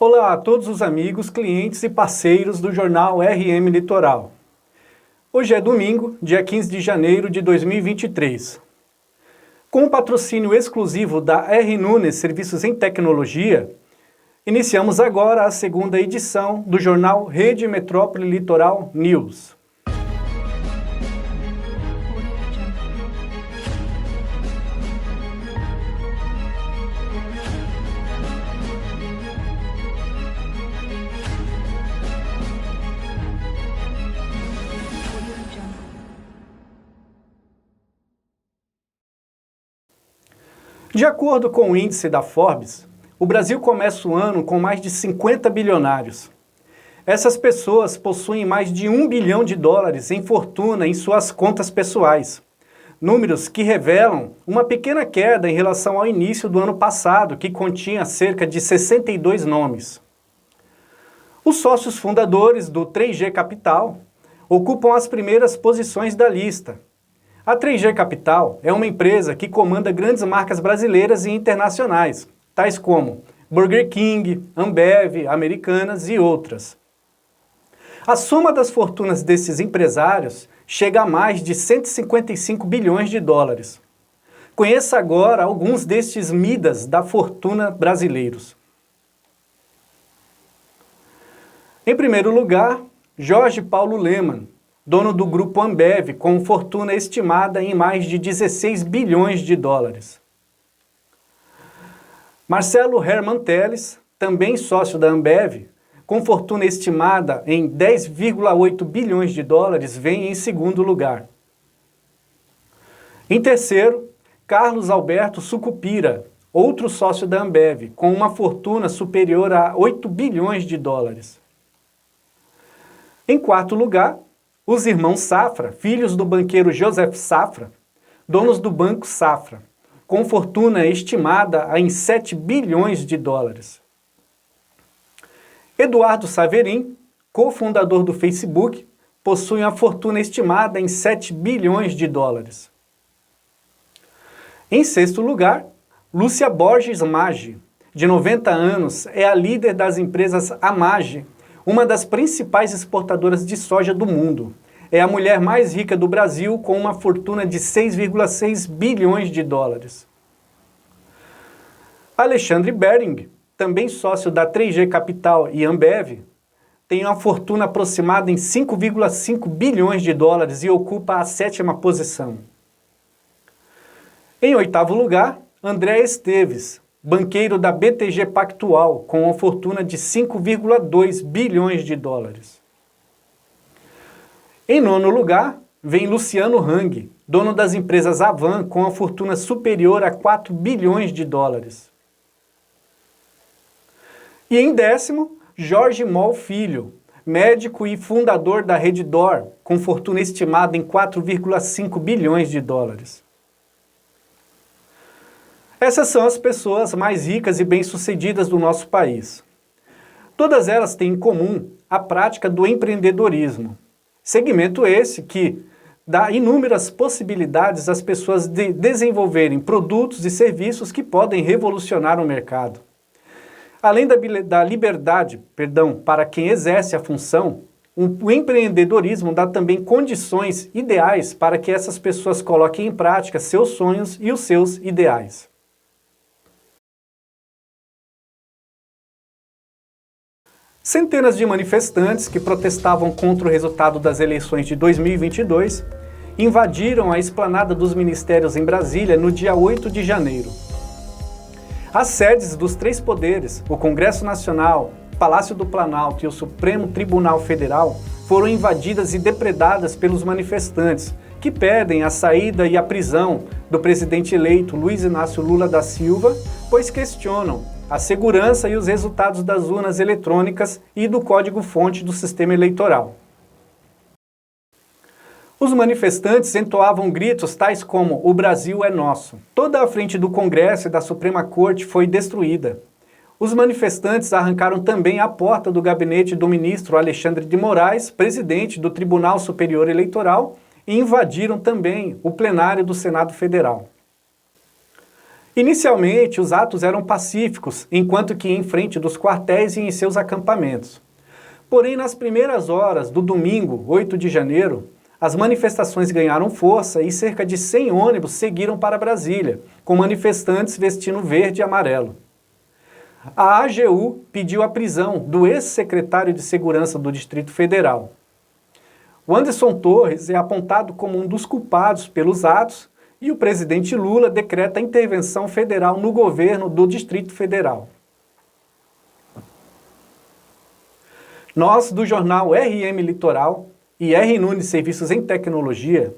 Olá a todos os amigos, clientes e parceiros do jornal RM Litoral. Hoje é domingo, dia 15 de janeiro de 2023. Com o patrocínio exclusivo da R. Nunes Serviços em Tecnologia, iniciamos agora a segunda edição do jornal Rede Metrópole Litoral News. De acordo com o índice da Forbes, o Brasil começa o ano com mais de 50 bilionários. Essas pessoas possuem mais de US$ 1 bilhão em fortuna em suas contas pessoais. Números que revelam uma pequena queda em relação ao início do ano passado, que continha cerca de 62 nomes. Os sócios fundadores do 3G Capital ocupam as primeiras posições da lista. A 3G Capital é uma empresa que comanda grandes marcas brasileiras e internacionais, tais como Burger King, Ambev, Americanas e outras. A soma das fortunas desses empresários chega a mais de US$ 155 bilhões. Conheça agora alguns destes Midas da fortuna brasileiros. Em primeiro lugar, Jorge Paulo Lemann, dono do grupo Ambev, com fortuna estimada em mais de US$ 16 bilhões. Marcelo Herman Telles, também sócio da Ambev, com fortuna estimada em US$ 10,8 bilhões, vem em segundo lugar. Em terceiro, Carlos Alberto Sucupira, outro sócio da Ambev, com uma fortuna superior a US$ 8 bilhões. Em quarto lugar, os irmãos Safra, filhos do banqueiro Joseph Safra, donos do Banco Safra, com fortuna estimada em US$ 7 bilhões. Eduardo Saverin, cofundador do Facebook, possui uma fortuna estimada em US$ 7 bilhões. Em sexto lugar, Lúcia Borges Maggi, de 90 anos, é a líder das empresas Amaggi, uma das principais exportadoras de soja do mundo. É a mulher mais rica do Brasil, com uma fortuna de US$ 6,6 bilhões. Alexandre Bering, também sócio da 3G Capital e Ambev, tem uma fortuna aproximada em US$ 5,5 bilhões e ocupa a sétima posição. Em oitavo lugar, André Esteves, banqueiro da BTG Pactual, com uma fortuna de US$ 5,2 bilhões. Em nono lugar, vem Luciano Hang, dono das empresas Avan, com uma fortuna superior a US$ 4 bilhões. E em décimo, Jorge Moll Filho, médico e fundador da Redditor, com fortuna estimada em US$ 4,5 bilhões. Essas são as pessoas mais ricas e bem-sucedidas do nosso país. Todas elas têm em comum a prática do empreendedorismo. Segmento esse que dá inúmeras possibilidades às pessoas de desenvolverem produtos e serviços que podem revolucionar o mercado. Além da liberdade, para quem exerce a função, o empreendedorismo dá também condições ideais para que essas pessoas coloquem em prática seus sonhos e os seus ideais. Centenas de manifestantes que protestavam contra o resultado das eleições de 2022 invadiram a esplanada dos ministérios em Brasília no dia 8 de janeiro. As sedes dos três poderes, o Congresso Nacional, o Palácio do Planalto e o Supremo Tribunal Federal, foram invadidas e depredadas pelos manifestantes, que pedem a saída e a prisão do presidente eleito Luiz Inácio Lula da Silva, pois questionam a segurança e os resultados das urnas eletrônicas e do código-fonte do sistema eleitoral. Os manifestantes entoavam gritos tais como "O Brasil é nosso". Toda a frente do Congresso e da Suprema Corte foi destruída. Os manifestantes arrancaram também a porta do gabinete do ministro Alexandre de Moraes, presidente do Tribunal Superior Eleitoral, e invadiram também o plenário do Senado Federal. Inicialmente, os atos eram pacíficos, enquanto que em frente dos quartéis e em seus acampamentos. Porém, nas primeiras horas do domingo, 8 de janeiro, as manifestações ganharam força e cerca de 100 ônibus seguiram para Brasília, com manifestantes vestindo verde e amarelo. A AGU pediu a prisão do ex-secretário de Segurança do Distrito Federal. O Anderson Torres é apontado como um dos culpados pelos atos e o presidente Lula decreta intervenção federal no governo do Distrito Federal. Nós, do jornal RM Litoral e R Nunes Serviços em Tecnologia,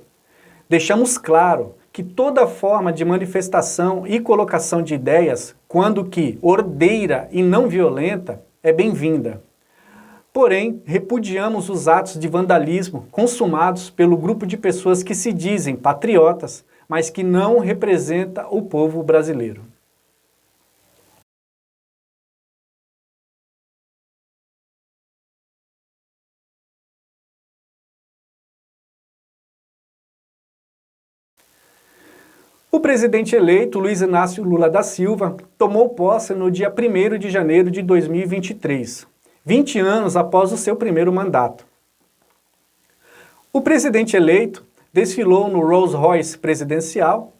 deixamos claro que toda forma de manifestação e colocação de ideias, quando que ordeira e não violenta, é bem-vinda. Porém, repudiamos os atos de vandalismo consumados pelo grupo de pessoas que se dizem patriotas, mas que não representa o povo brasileiro. O presidente eleito, Luiz Inácio Lula da Silva, tomou posse no dia 1º de janeiro de 2023, 20 anos após o seu primeiro mandato. O presidente eleito desfilou no Rolls Royce presidencial,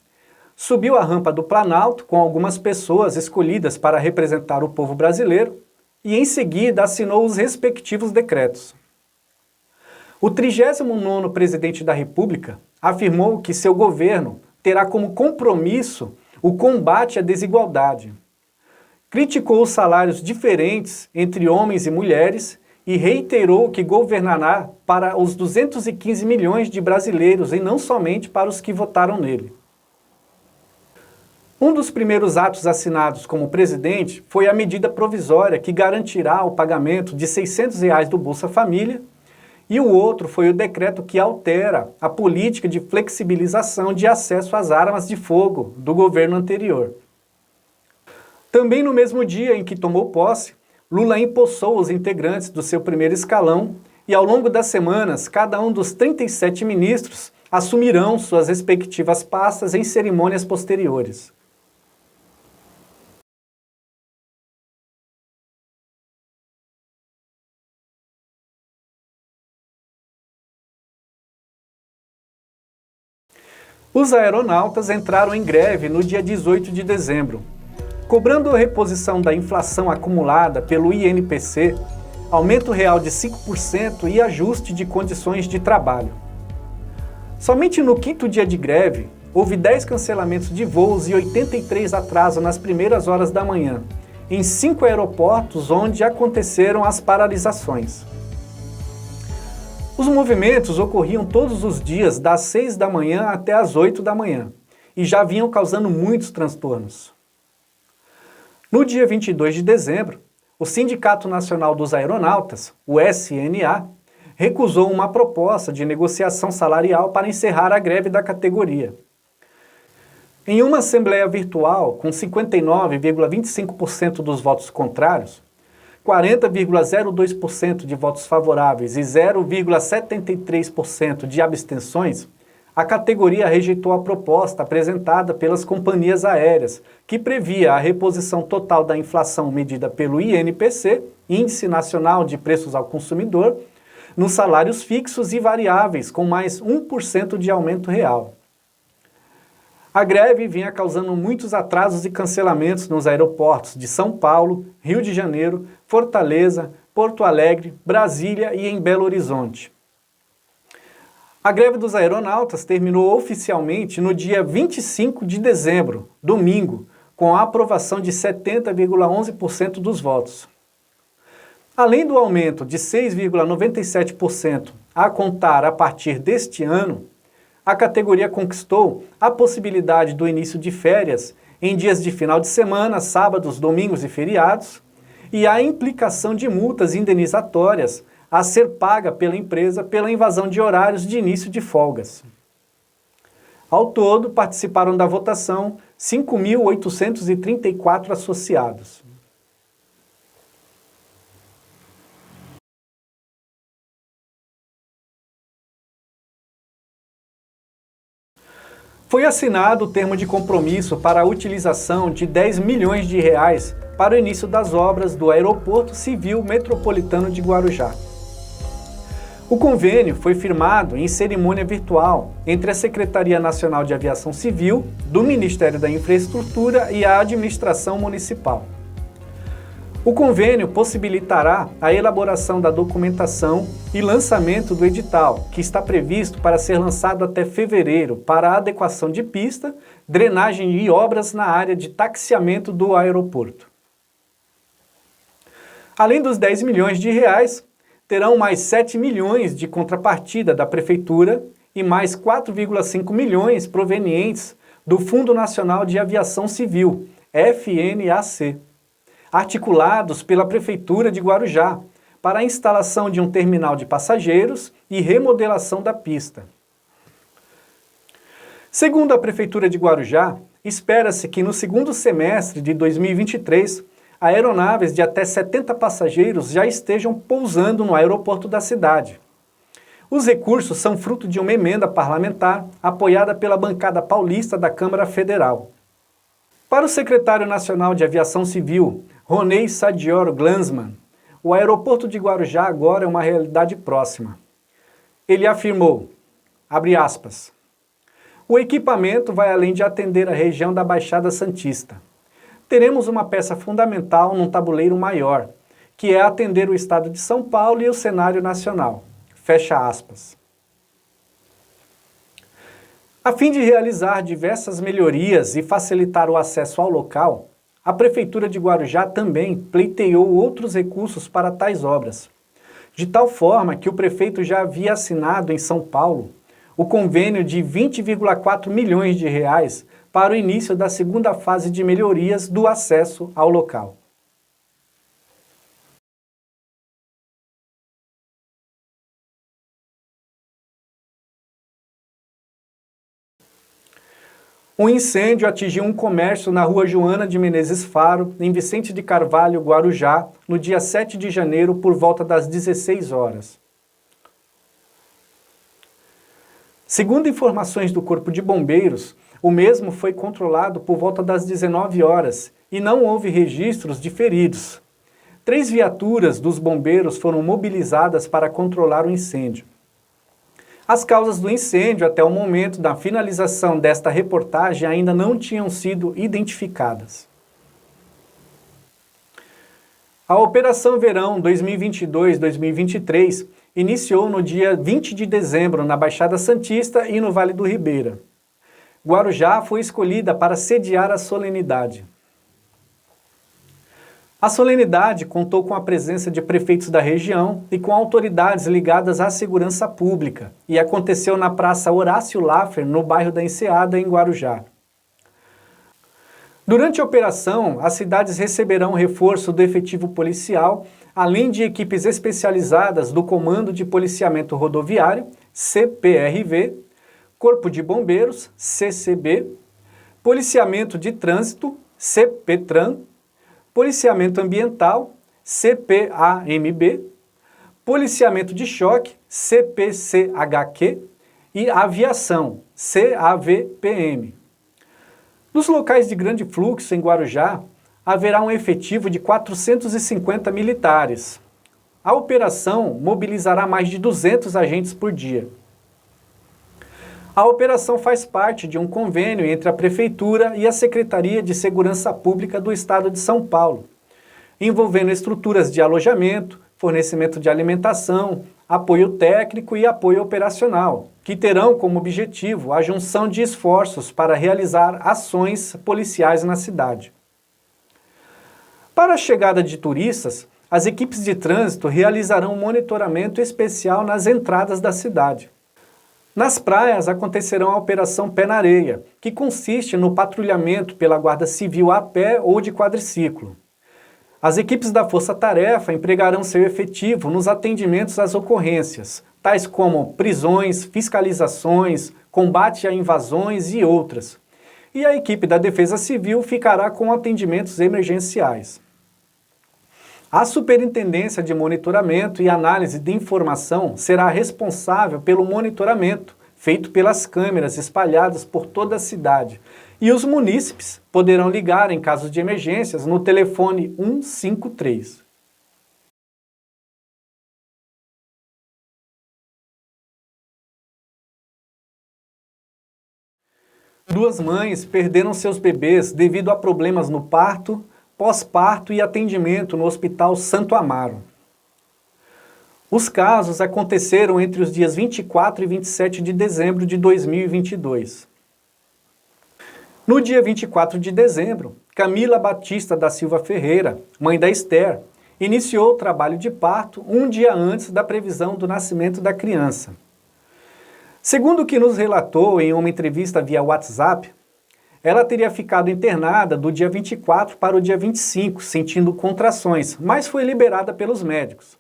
subiu a rampa do Planalto com algumas pessoas escolhidas para representar o povo brasileiro e, em seguida, assinou os respectivos decretos. O 39º presidente da República afirmou que seu governo terá como compromisso o combate à desigualdade. Criticou os salários diferentes entre homens e mulheres e reiterou que governará para os 215 milhões de brasileiros e não somente para os que votaram nele. Um dos primeiros atos assinados como presidente foi a medida provisória que garantirá o pagamento de R$ 600 do Bolsa Família, e o outro foi o decreto que altera a política de flexibilização de acesso às armas de fogo do governo anterior. Também no mesmo dia em que tomou posse, Lula empossou os integrantes do seu primeiro escalão e, ao longo das semanas, cada um dos 37 ministros assumirão suas respectivas pastas em cerimônias posteriores. Os aeronautas entraram em greve no dia 18 de dezembro, cobrando a reposição da inflação acumulada pelo INPC, aumento real de 5% e ajuste de condições de trabalho. Somente no 5º dia de greve, houve 10 cancelamentos de voos e 83 atrasos nas primeiras horas da manhã, em 5 aeroportos onde aconteceram as paralisações. Os movimentos ocorriam todos os dias, das 6 da manhã até as 8 da manhã, e já vinham causando muitos transtornos. No dia 22 de dezembro, o Sindicato Nacional dos Aeronautas, o SNA, recusou uma proposta de negociação salarial para encerrar a greve da categoria. Em uma assembleia virtual, com 59,25% dos votos contrários, 40,02% de votos favoráveis e 0,73% de abstenções, a categoria rejeitou a proposta apresentada pelas companhias aéreas, que previa a reposição total da inflação medida pelo INPC, Índice Nacional de Preços ao Consumidor, nos salários fixos e variáveis, com mais 1% de aumento real. A greve vinha causando muitos atrasos e cancelamentos nos aeroportos de São Paulo, Rio de Janeiro, Fortaleza, Porto Alegre, Brasília e em Belo Horizonte. A greve dos aeronautas terminou oficialmente no dia 25 de dezembro, domingo, com a aprovação de 70,11% dos votos. Além do aumento de 6,97% a contar a partir deste ano, a categoria conquistou a possibilidade do início de férias em dias de final de semana, sábados, domingos e feriados, e a implicação de multas indenizatórias a ser paga pela empresa pela invasão de horários de início de folgas. Ao todo, participaram da votação 5.834 associados. Foi assinado o termo de compromisso para a utilização de 10 milhões de reais para o início das obras do Aeroporto Civil Metropolitano de Guarujá. O convênio foi firmado em cerimônia virtual entre a Secretaria Nacional de Aviação Civil, do Ministério da Infraestrutura e a Administração Municipal. O convênio possibilitará a elaboração da documentação e lançamento do edital, que está previsto para ser lançado até fevereiro para a adequação de pista, drenagem e obras na área de taxiamento do aeroporto. Além dos 10 milhões de reais, terão mais 7 milhões de contrapartida da Prefeitura e mais 4,5 milhões provenientes do Fundo Nacional de Aviação Civil, FNAC, articulados pela Prefeitura de Guarujá, para a instalação de um terminal de passageiros e remodelação da pista. Segundo a Prefeitura de Guarujá, espera-se que no segundo semestre de 2023, aeronaves de até 70 passageiros já estejam pousando no aeroporto da cidade. Os recursos são fruto de uma emenda parlamentar apoiada pela bancada paulista da Câmara Federal. Para o secretário nacional de Aviação Civil, Ronei Sadioro Glanzmann, o aeroporto de Guarujá agora é uma realidade próxima. Ele afirmou, abre aspas, o equipamento vai além de atender a região da Baixada Santista. Teremos uma peça fundamental num tabuleiro maior, que é atender o estado de São Paulo e o cenário nacional. Fecha aspas. A fim de realizar diversas melhorias e facilitar o acesso ao local, a Prefeitura de Guarujá também pleiteou outros recursos para tais obras, de tal forma que o prefeito já havia assinado em São Paulo o convênio de 20,4 milhões de reais para o início da segunda fase de melhorias do acesso ao local. Um incêndio atingiu um comércio na rua Joana de Menezes Faro, em Vicente de Carvalho, Guarujá, no dia 7 de janeiro, por volta das 16 horas. Segundo informações do Corpo de Bombeiros, o mesmo foi controlado por volta das 19 horas e não houve registros de feridos. 3 viaturas dos bombeiros foram mobilizadas para controlar o incêndio. As causas do incêndio até o momento da finalização desta reportagem ainda não tinham sido identificadas. A Operação Verão 2022-2023 iniciou no dia 20 de dezembro na Baixada Santista e no Vale do Ribeira. Guarujá foi escolhida para sediar a solenidade. A solenidade contou com a presença de prefeitos da região e com autoridades ligadas à segurança pública e aconteceu na Praça Horácio Laffer, no bairro da Enseada, em Guarujá. Durante a operação, as cidades receberão reforço do efetivo policial, além de equipes especializadas do Comando de Policiamento Rodoviário, CPRV, Corpo de Bombeiros, CCB, Policiamento de Trânsito, CPTRAN, Policiamento Ambiental, CPAMB, Policiamento de Choque, CPCHQ e Aviação, CAVPM. Nos locais de grande fluxo em Guarujá, haverá um efetivo de 450 militares. A operação mobilizará mais de 200 agentes por dia. A operação faz parte de um convênio entre a Prefeitura e a Secretaria de Segurança Pública do Estado de São Paulo, envolvendo estruturas de alojamento, fornecimento de alimentação, apoio técnico e apoio operacional, que terão como objetivo a junção de esforços para realizar ações policiais na cidade. Para a chegada de turistas, as equipes de trânsito realizarão um monitoramento especial nas entradas da cidade. Nas praias acontecerá a Operação Pé na Areia, que consiste no patrulhamento pela Guarda Civil a pé ou de quadriciclo. As equipes da Força Tarefa empregarão seu efetivo nos atendimentos às ocorrências, tais como prisões, fiscalizações, combate a invasões e outras. E a equipe da Defesa Civil ficará com atendimentos emergenciais. A Superintendência de Monitoramento e Análise de Informação será responsável pelo monitoramento, feito pelas câmeras espalhadas por toda a cidade, e os munícipes poderão ligar em casos de emergências no telefone 153. Duas mães perderam seus bebês devido a problemas no parto, pós-parto e atendimento no Hospital Santo Amaro. Os casos aconteceram entre os dias 24 e 27 de dezembro de 2022. No dia 24 de dezembro, Camila Batista da Silva Ferreira, mãe da Esther, iniciou o trabalho de parto um dia antes da previsão do nascimento da criança. Segundo o que nos relatou em uma entrevista via WhatsApp, ela teria ficado internada do dia 24 para o dia 25, sentindo contrações, mas foi liberada pelos médicos.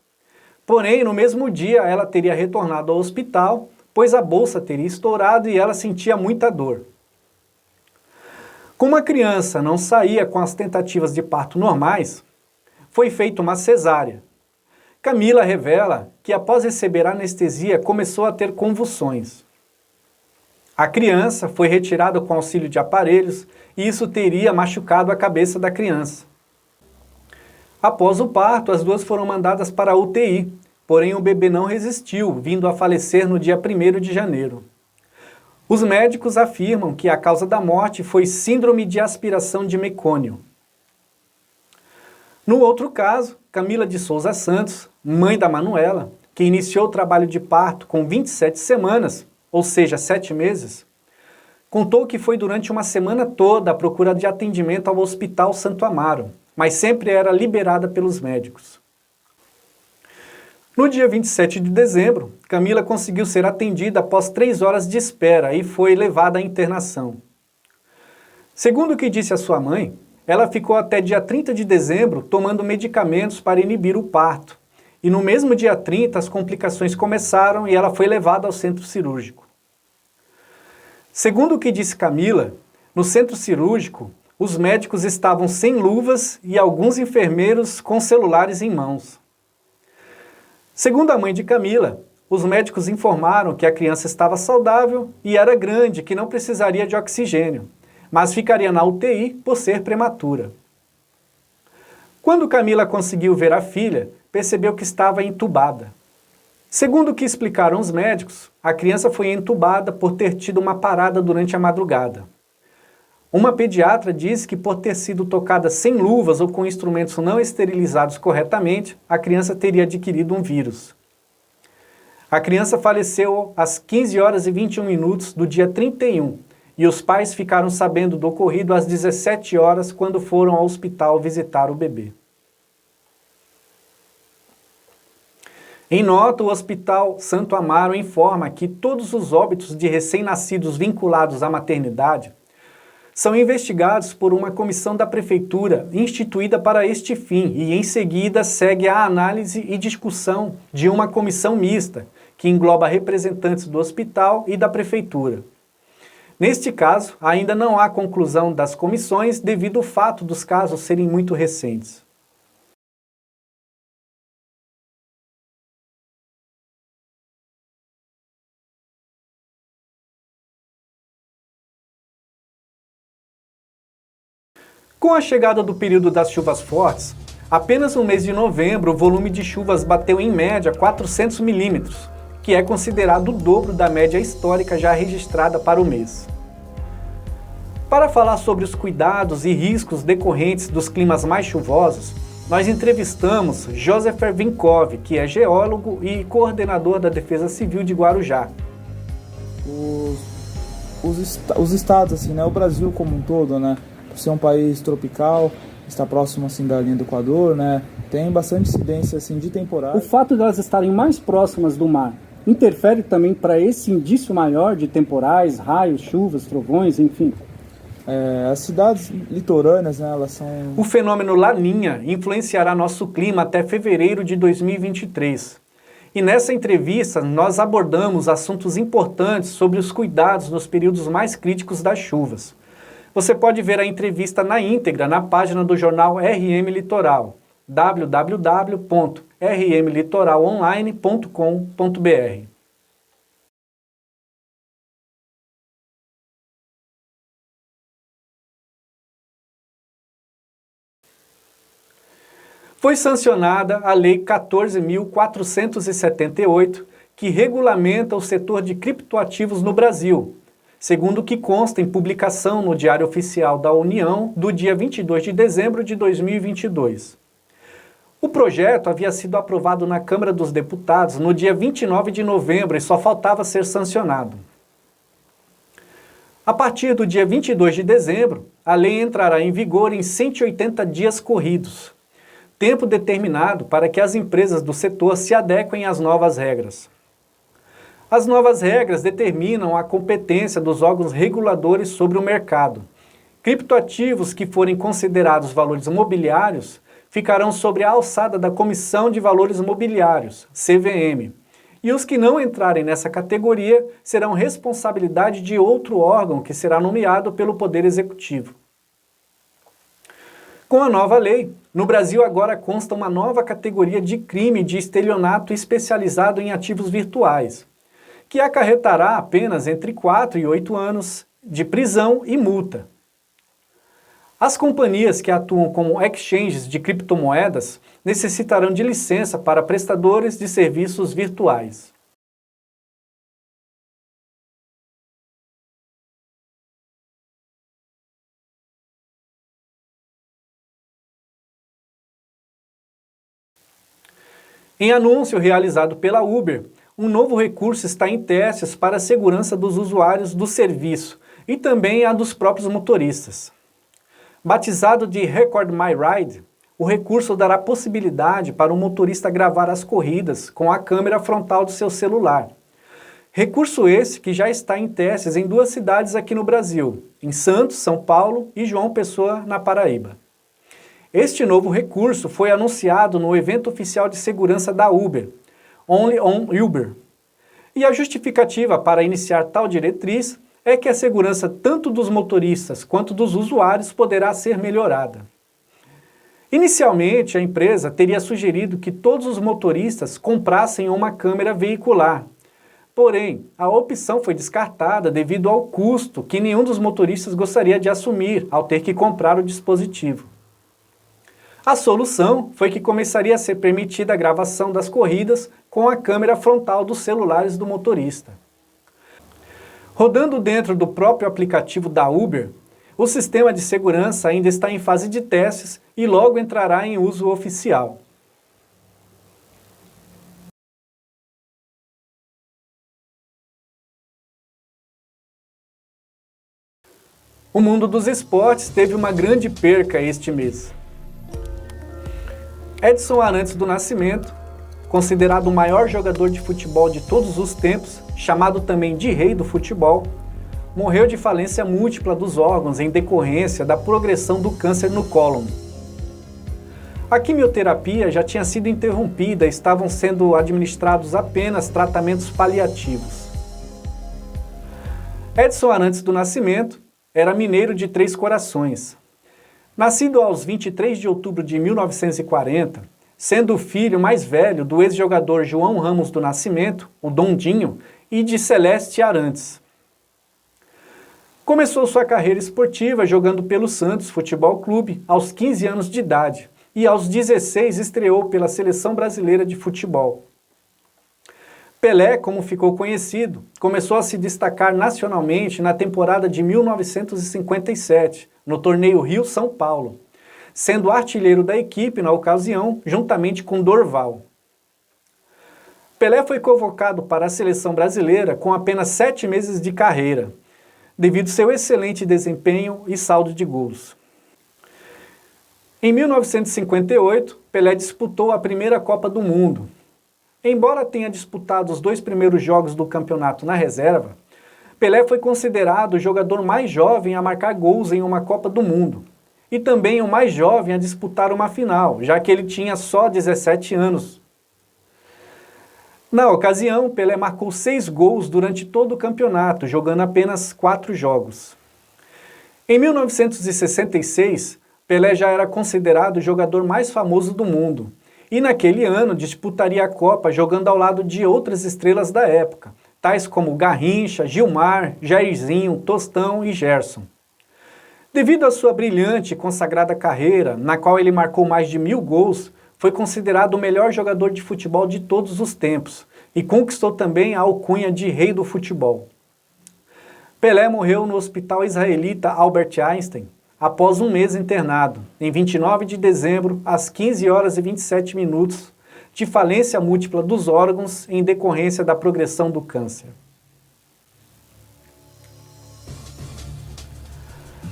Porém, no mesmo dia, ela teria retornado ao hospital, pois a bolsa teria estourado e ela sentia muita dor. Como a criança não saía com as tentativas de parto normais, foi feita uma cesárea. Camila revela que após receber anestesia começou a ter convulsões. A criança foi retirada com auxílio de aparelhos e isso teria machucado a cabeça da criança. Após o parto, as duas foram mandadas para a UTI, porém o bebê não resistiu, vindo a falecer no dia 1º de janeiro. Os médicos afirmam que a causa da morte foi síndrome de aspiração de mecônio. No outro caso, Camila de Souza Santos, mãe da Manuela, que iniciou o trabalho de parto com 27 semanas, ou seja, 7 meses, contou que foi durante uma semana toda à procura de atendimento ao Hospital Santo Amaro, mas sempre era liberada pelos médicos. No dia 27 de dezembro, Camila conseguiu ser atendida após 3 horas de espera e foi levada à internação. Segundo o que disse a sua mãe, ela ficou até dia 30 de dezembro tomando medicamentos para inibir o parto. E no mesmo dia 30 as complicações começaram e ela foi levada ao centro cirúrgico. Segundo o que disse Camila, no centro cirúrgico, os médicos estavam sem luvas e alguns enfermeiros com celulares em mãos. Segundo a mãe de Camila, os médicos informaram que a criança estava saudável e era grande, que não precisaria de oxigênio, mas ficaria na UTI por ser prematura. Quando Camila conseguiu ver a filha, percebeu que estava entubada. Segundo o que explicaram os médicos, a criança foi entubada por ter tido uma parada durante a madrugada. Uma pediatra disse que por ter sido tocada sem luvas ou com instrumentos não esterilizados corretamente, a criança teria adquirido um vírus. A criança faleceu às 15 horas e 21 minutos do dia 31 e os pais ficaram sabendo do ocorrido às 17 horas quando foram ao hospital visitar o bebê. Em nota, o Hospital Santo Amaro informa que todos os óbitos de recém-nascidos vinculados à maternidade são investigados por uma comissão da Prefeitura instituída para este fim e, em seguida, segue a análise e discussão de uma comissão mista, que engloba representantes do hospital e da Prefeitura. Neste caso, ainda não há conclusão das comissões devido ao fato dos casos serem muito recentes. Com a chegada do período das chuvas fortes, apenas no mês de novembro o volume de chuvas bateu em média 400 milímetros, que é considerado o dobro da média histórica já registrada para o mês. Para falar sobre os cuidados e riscos decorrentes dos climas mais chuvosos, nós entrevistamos Joseph Vinkov, que é geólogo e coordenador da Defesa Civil de Guarujá. Os estados, assim, né, o Brasil como um todo, né, por ser um país tropical, está próximo assim da linha do Equador, né, tem bastante incidência assim de temporais. O fato de elas estarem mais próximas do mar interfere também para esse indício maior de temporais, raios, chuvas, trovões, enfim? As cidades litorâneas, né, elas são... O fenômeno Laninha influenciará nosso clima até fevereiro de 2023. E nessa entrevista nós abordamos assuntos importantes sobre os cuidados nos períodos mais críticos das chuvas. Você pode ver a entrevista na íntegra na página do jornal RM Litoral, www.rmlitoralonline.com.br. Foi sancionada a Lei 14.478, que regulamenta o setor de criptoativos no Brasil, segundo o que consta em publicação no Diário Oficial da União do dia 22 de dezembro de 2022. O projeto havia sido aprovado na Câmara dos Deputados no dia 29 de novembro e só faltava ser sancionado. A partir do dia 22 de dezembro, a lei entrará em vigor em 180 dias corridos, tempo determinado para que as empresas do setor se adequem às novas regras. As novas regras determinam a competência dos órgãos reguladores sobre o mercado. Criptoativos que forem considerados valores mobiliários ficarão sob a alçada da Comissão de Valores Mobiliários, CVM, e os que não entrarem nessa categoria serão responsabilidade de outro órgão que será nomeado pelo Poder Executivo. Com a nova lei, no Brasil agora consta uma nova categoria de crime de estelionato especializado em ativos virtuais, que acarretará apenas entre 4 e 8 anos de prisão e multa. As companhias que atuam como exchanges de criptomoedas necessitarão de licença para prestadores de serviços virtuais. Em anúncio realizado pela Uber, um novo recurso está em testes para a segurança dos usuários do serviço e também a dos próprios motoristas. Batizado de Record My Ride, o recurso dará possibilidade para o motorista gravar as corridas com a câmera frontal do seu celular. Recurso esse que já está em testes em 2 cidades aqui no Brasil, em Santos, São Paulo e João Pessoa, na Paraíba. Este novo recurso foi anunciado no evento oficial de segurança da Uber, Only on Uber. E a justificativa para iniciar tal diretriz é que a segurança tanto dos motoristas quanto dos usuários poderá ser melhorada. Inicialmente, a empresa teria sugerido que todos os motoristas comprassem uma câmera veicular. Porém, a opção foi descartada devido ao custo que nenhum dos motoristas gostaria de assumir ao ter que comprar o dispositivo. A solução foi que começaria a ser permitida a gravação das corridas com a câmera frontal dos celulares do motorista. Rodando dentro do próprio aplicativo da Uber, o sistema de segurança ainda está em fase de testes e logo entrará em uso oficial. O mundo dos esportes teve uma grande perca este mês. Edson Arantes do Nascimento, considerado o maior jogador de futebol de todos os tempos, chamado também de rei do futebol, morreu de falência múltipla dos órgãos em decorrência da progressão do câncer no cólon. A quimioterapia já tinha sido interrompida e estavam sendo administrados apenas tratamentos paliativos. Edson Arantes do Nascimento era mineiro de Três Corações. Nascido aos 23 de outubro de 1940, sendo o filho mais velho do ex-jogador João Ramos do Nascimento, o Dondinho, e de Celeste Arantes. Começou sua carreira esportiva jogando pelo Santos Futebol Clube aos 15 anos de idade e aos 16 estreou pela Seleção Brasileira de Futebol. Pelé, como ficou conhecido, começou a se destacar nacionalmente na temporada de 1957, no torneio Rio-São Paulo, sendo artilheiro da equipe na ocasião, juntamente com Dorval. Pelé foi convocado para a seleção brasileira com apenas 7 meses de carreira, devido ao seu excelente desempenho e saldo de gols. Em 1958, Pelé disputou a primeira Copa do Mundo. Embora tenha disputado os 2 primeiros jogos do campeonato na reserva, Pelé foi considerado o jogador mais jovem a marcar gols em uma Copa do Mundo e também o mais jovem a disputar uma final, já que ele tinha só 17 anos. Na ocasião, Pelé marcou 6 gols durante todo o campeonato, jogando apenas 4 jogos. Em 1966, Pelé já era considerado o jogador mais famoso do mundo e naquele ano disputaria a Copa jogando ao lado de outras estrelas da época, tais como Garrincha, Gilmar, Jairzinho, Tostão e Gerson. Devido à sua brilhante e consagrada carreira, na qual ele marcou mais de 1000 gols, foi considerado o melhor jogador de futebol de todos os tempos e conquistou também a alcunha de rei do futebol. Pelé morreu no hospital israelita Albert Einstein após um mês internado, em 29 de dezembro, às 15 horas e 27 minutos, de falência múltipla dos órgãos em decorrência da progressão do câncer.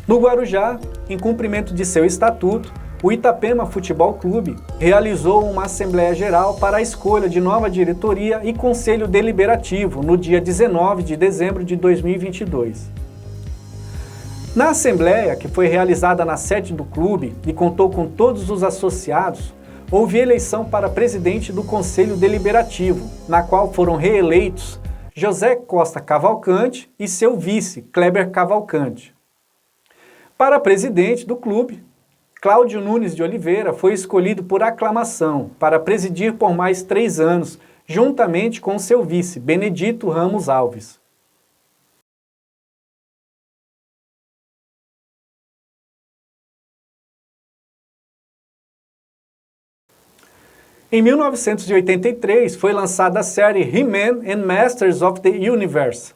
No Guarujá, em cumprimento de seu estatuto, o Itapema Futebol Clube realizou uma Assembleia Geral para a escolha de nova diretoria e Conselho Deliberativo no dia 19 de dezembro de 2022. Na Assembleia, que foi realizada na sede do clube e contou com todos os associados, houve eleição para presidente do Conselho Deliberativo, na qual foram reeleitos José Costa Cavalcante e seu vice, Kleber Cavalcante. Para presidente do clube, Cláudio Nunes de Oliveira foi escolhido por aclamação para presidir por mais 3 anos, juntamente com seu vice, Benedito Ramos Alves. Em 1983, foi lançada a série He-Man and Masters of the Universe,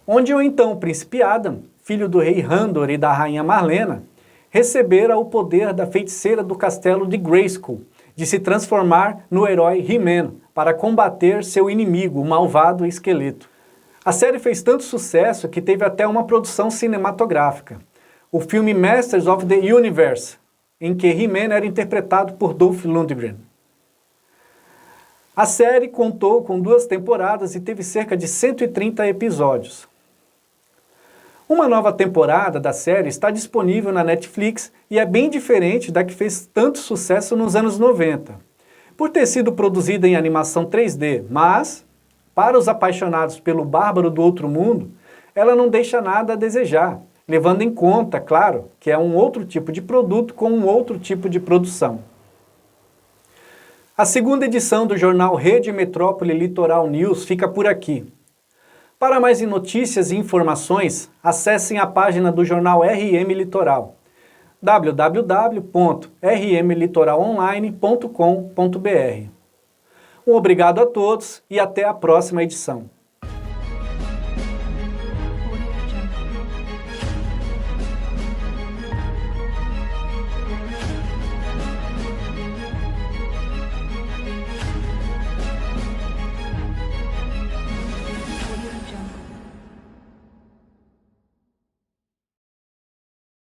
onde o então príncipe Adam, filho do rei Randor e da rainha Marlena, recebera o poder da feiticeira do castelo de Grayskull de se transformar no herói He-Man para combater seu inimigo, o malvado Esqueleto. A série fez tanto sucesso que teve até uma produção cinematográfica, o filme Masters of the Universe, em que He-Man era interpretado por Dolph Lundgren. A série contou com 2 temporadas e teve cerca de 130 episódios. Uma nova temporada da série está disponível na Netflix e é bem diferente da que fez tanto sucesso nos anos 90, por ter sido produzida em animação 3D, mas, para os apaixonados pelo Bárbaro do Outro Mundo, ela não deixa nada a desejar, levando em conta, claro, que é um outro tipo de produto com um outro tipo de produção. A segunda edição do jornal Rede Metrópole Litoral News fica por aqui. Para mais notícias e informações, acessem a página do jornal RM Litoral, www.rmlitoralonline.com.br. Um obrigado a todos e até a próxima edição.